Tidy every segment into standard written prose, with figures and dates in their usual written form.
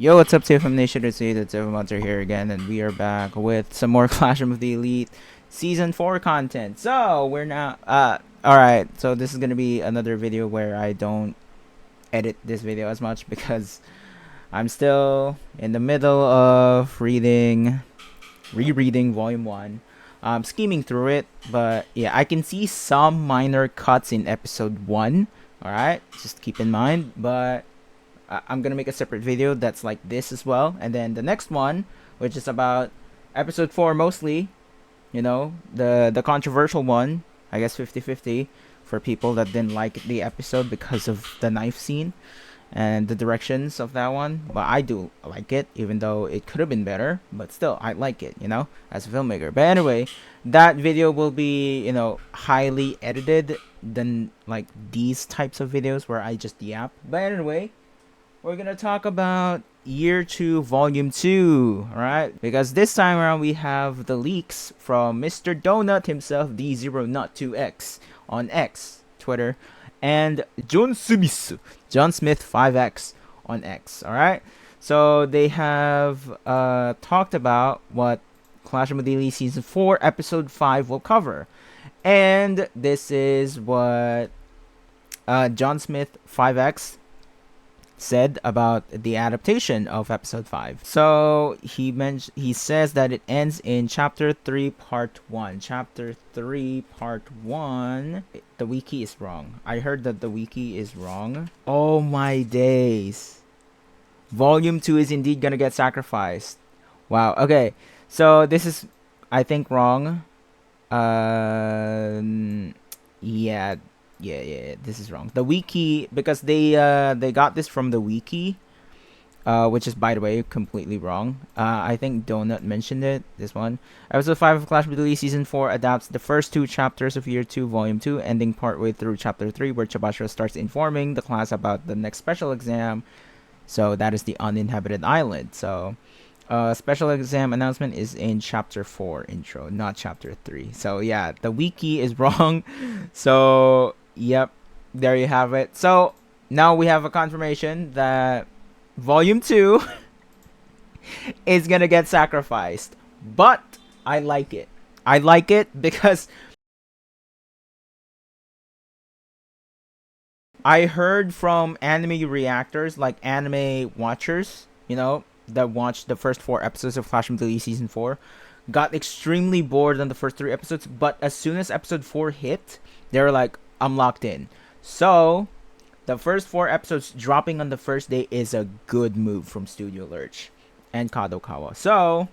Yo, what's up, from Nation? It's Monster here again, and we are back with some more Clash of the Elite Season 4 content. So, we're now, alright, so this is gonna be another video where I don't edit this video as much because I'm still in the middle of rereading Volume 1. Scheming through it, but yeah, I can see some minor cuts in Episode 1, alright? Just keep in mind, but I'm gonna make a separate video that's like this as well, and then the next one, which is about episode 4 mostly, you know, the controversial one, I guess 50-50 for people that didn't like the episode because of the knife scene and the directions of that one. But I do like it, even though it could have been better, but still I like it, you know, as a filmmaker. But anyway, that video will be, you know, highly edited than like these types of videos where I just yap. But anyway, we're gonna talk about Year 2 Volume 2, alright? Because this time around we have the leaks from Mr. Donut himself, D0Not2X on X, Twitter, and John Smith 5X on X, alright? So they have talked about what Clash of the Elite Season 4 Episode 5 will cover. And this is what John Smith 5X said about the adaptation of episode 5. So he says that it ends in chapter 3 part 1. Chapter 3 part 1. The wiki is wrong. I heard that the wiki is wrong. Oh my days. Volume 2 is indeed gonna get sacrificed. Wow. Okay. So this is, I think, wrong. Yeah, this is wrong. The wiki, because they got this from the wiki, which is, by the way, completely wrong. I think Donut mentioned it, this one. Episode 5 of Clash of the Elite Season 4 adapts the first 2 chapters of Year 2 Volume 2, ending partway through Chapter 3, where Chibashiro starts informing the class about the next special exam. So that is the uninhabited island. So special exam announcement is in Chapter 4 intro, not Chapter 3. So yeah, the wiki is wrong. So yep, there you have it. So now we have a confirmation that Volume 2 is gonna get sacrificed. But I like it. I like it because I heard from anime reactors, like anime watchers, you know, that watched the first 4 episodes of Clash of the Elite Season 4, got extremely bored on the first 3 episodes, but as soon as episode 4 hit, they were like, I'm locked in. So the first 4 episodes dropping on the first day is a good move from Studio Lurch and Kadokawa. So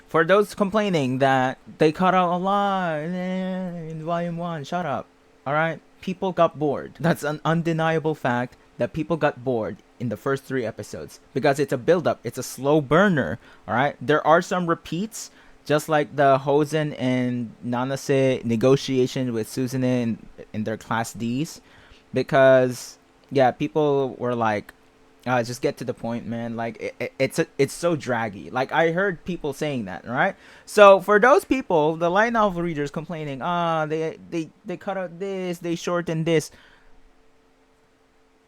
for those complaining that they cut out a lot in Volume 1, shut up. Alright? People got bored. That's an undeniable fact that people got bored in the first 3 episodes because it's a build-up. It's a slow burner. Alright? There are some repeats, just like the Hosen and Nanase negotiation with Suzune in their Class Ds. Because, yeah, people were like, just get to the point, man. Like, it's so draggy. Like, I heard people saying that, right? So, for those people, the light novel readers complaining, they cut out this, they shortened this.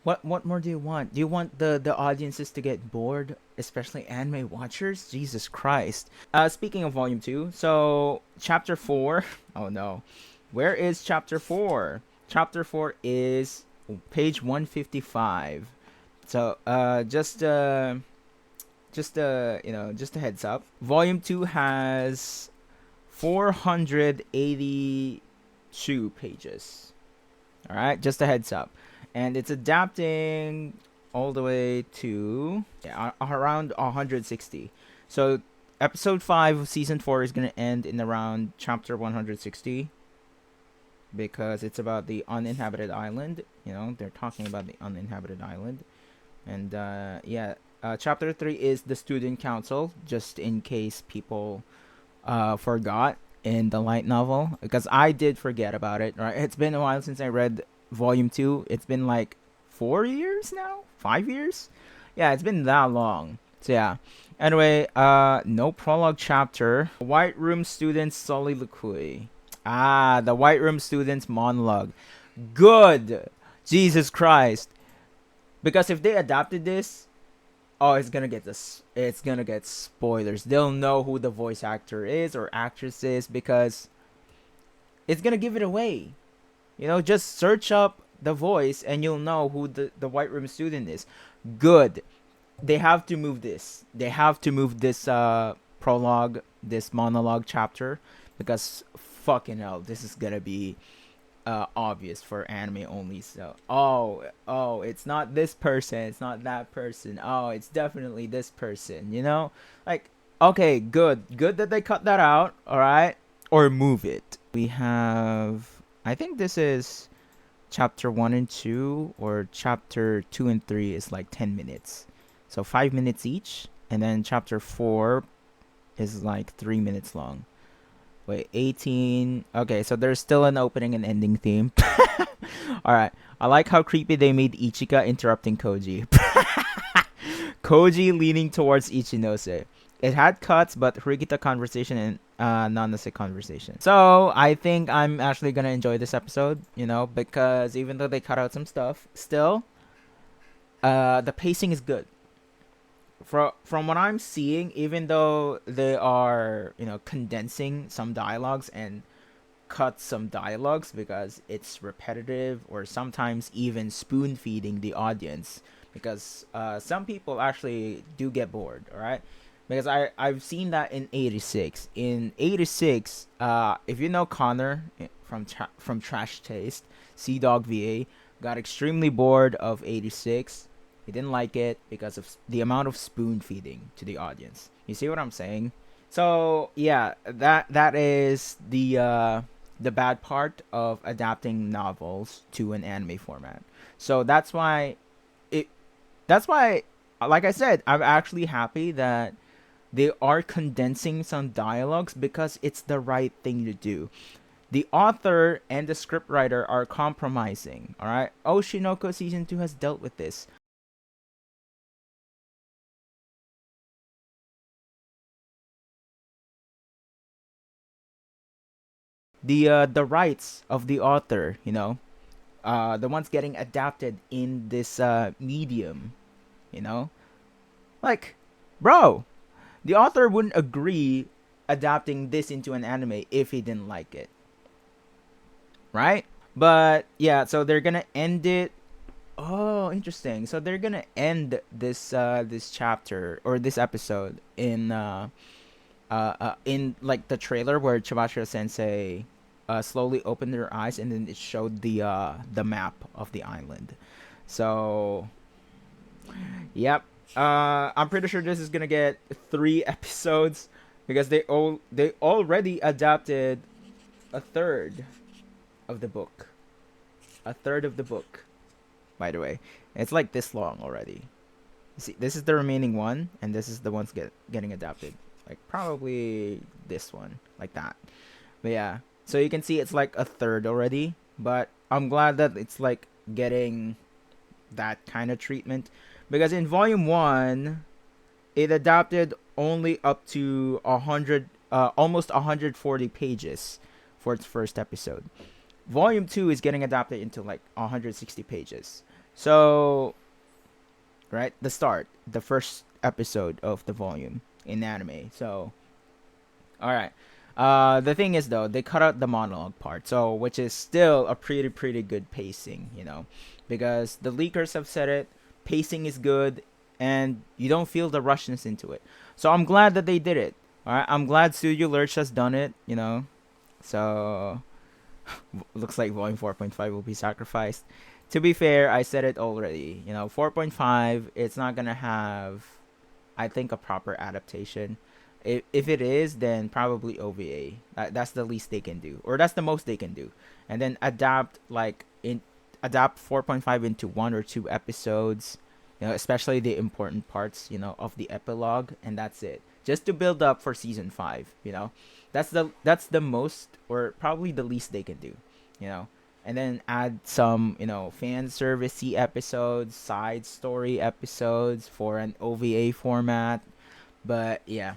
What more do you want? Do you want the audiences to get bored? Especially anime watchers? Jesus Christ. Speaking of Volume 2, so, Chapter 4, oh no. Where is Chapter 4? Chapter 4 is page 155. So, just a heads up. Volume 2 has 482 pages. All right, just a heads up. And it's adapting all the way to around 160. So, episode 5 of season 4 is going to end in around chapter 160. Because it's about the uninhabited island. You know, they're talking about the uninhabited island. And chapter 3 is the student council, just in case people forgot in the light novel, because I did forget about it, right? It's been a while since I read Volume 2. It's been like 4 years now? 5 years? Yeah, it's been that long. So yeah. Anyway, no prologue chapter. White Room Students Soliloquy. The White Room Students monologue. Good! Jesus Christ. Because if they adapted this, oh, it's gonna get this. It's gonna get spoilers. They'll know who the voice actor is or actress is because it's gonna give it away. You know, just search up the voice and you'll know who the White Room student is. Good. They have to move this. They have to move this prologue, this monologue chapter, because fucking hell, this is gonna be obvious for anime only. So it's not this person, it's not that person, oh, it's definitely this person, you know, like, okay, good that they cut that out, all right, or move it. We have, I think this is chapter 1 and 2, or chapter 2 and 3 is like 10 minutes, so 5 minutes each, and then chapter 4 is like 3 minutes long. Wait, 18. Okay, so there's still an opening and ending theme. Alright. I like how creepy they made Ichika interrupting Koji. Koji leaning towards Ichinose. It had cuts, but Hirigita conversation and Nanase conversation. So, I think I'm actually gonna enjoy this episode, you know, because even though they cut out some stuff, still, the pacing is good. From what I'm seeing, even though they are, you know, condensing some dialogues and cut some dialogues because it's repetitive, or sometimes even spoon feeding the audience, because some people actually do get bored, all right, because I've seen that in 86. In 86, if you know Connor from Trash Taste, Sea Dog VA got extremely bored of 86. He didn't like it because of the amount of spoon feeding to the audience. You see what I'm saying? So yeah, that is the bad part of adapting novels to an anime format. So that's why, like I said, I'm actually happy that they are condensing some dialogues because it's the right thing to do. The author and the scriptwriter are compromising. All right, Oshinoko season 2 has dealt with this. The rights of the author, you know, the ones getting adapted in this medium, you know, like, bro, the author wouldn't agree adapting this into an anime if he didn't like it, right? But yeah, so they're gonna end it. Oh, interesting. So they're gonna end this chapter or this episode in like the trailer where Chibashiro Sensei slowly opened their eyes, and then it showed the map of the island. So yep, I'm pretty sure this is gonna get 3 episodes because they already adapted a third of the book. By the way, it's like this long already. You see, this is the remaining one, and this is the ones getting adapted. Like probably this one, like that. But yeah, so you can see it's like a third already. But I'm glad that it's like getting that kind of treatment, because in volume 1 it adapted only up to 100, almost 140 pages for its first episode. Volume 2 is getting adapted into like 160 pages. So right, the first episode of the volume in anime. So all right, the thing is though, they cut out the monologue part, so which is still a pretty good pacing, you know, because the leakers have said it, pacing is good and you don't feel the rushness into it. So I'm glad that they did it. All right, I'm glad Studio Lurch has done it, you know. So looks like volume 4.5 will be sacrificed. To be fair, I said it already, you know, 4.5, it's not gonna have, I think, a proper adaptation. If it is, then probably OVA. That's the least they can do, or that's the most they can do. And then adapt 4.5 into 1 or 2 episodes, you know, especially the important parts, you know, of the epilogue, and that's it. Just to build up for season 5, you know. That's the most, or probably the least they can do, you know. And then add some, you know, fan servicey episodes, side story episodes for an OVA format. But yeah,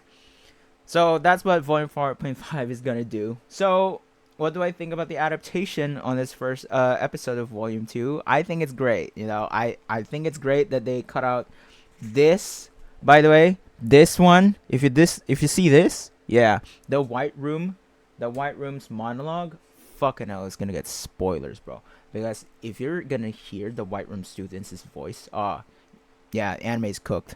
so that's what volume 4.5 is gonna do. So what do I think about the adaptation on this first episode of volume 2? I think it's great, you know. I think it's great that they cut out this By the way, this one, if you see this, yeah, the White Room's monologue, fucking hell, is gonna get spoilers, bro. Because if you're gonna hear the White Room students' voice, yeah, anime's cooked.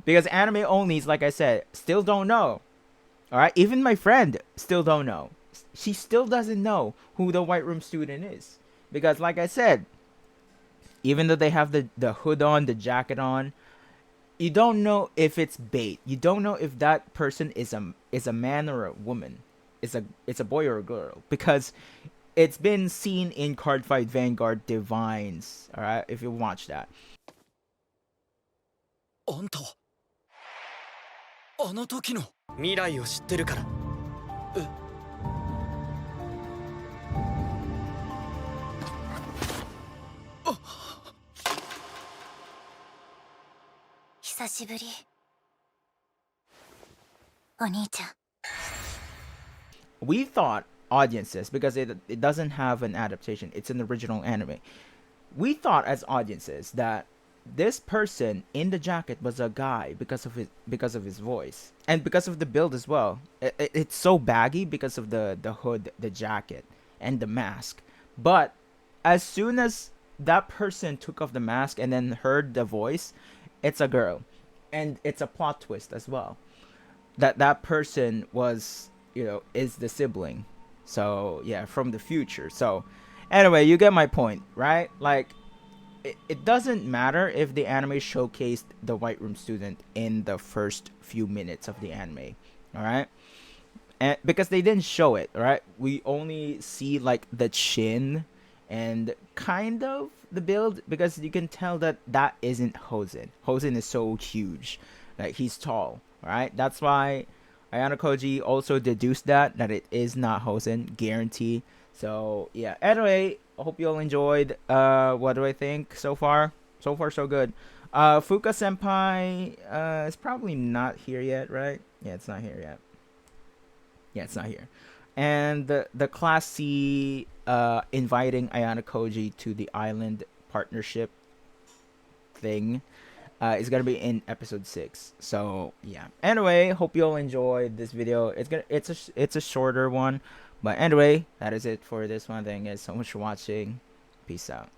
Because anime onlys, like I said, still don't know. Alright, even my friend still don't know. She still doesn't know who the White Room student is. Because like I said, even though they have the hood on, the jacket on, you don't know if it's bait. You don't know if that person is a man or a woman. It's a boy or a girl. Because it's been seen in Cardfight Vanguard Divines. Alright, if you watch that. あんたはあの時の未来を知ってるから。え久しぶりお兄ちゃん。 We thought audiences, because it doesn't have an adaptation, it's an original anime. We thought as audiences that this person in the jacket was a guy because of his voice and because of the build as well. It's so baggy because of the hood, the jacket, and the mask. But as soon as that person took off the mask and then heard the voice, it's a girl, and it's a plot twist as well. That person was, is the sibling. So yeah, from the future. So anyway, you get my point, right? Like, it doesn't matter if the anime showcased the White Room student in the first few minutes of the anime, all right? And because they didn't show it, all right? We only see like the chin and kind of the build, because you can tell that isn't Hosen. Hosen is so huge, like he's tall, all right? That's why Ayanokouji also deduced that it is not Hosen, guarantee. So yeah, anyway, I hope you all enjoyed. What do I think so far? So far so good. Fuka Senpai is probably not here yet, right? Yeah, it's not here yet. Yeah, it's not here. And the Class C inviting Ayanokouji to the island partnership thing is gonna be in episode 6. So yeah. Anyway, hope you all enjoyed this video. It's a shorter one. But anyway, that is it for this one. Thank you guys so much for watching. Peace out.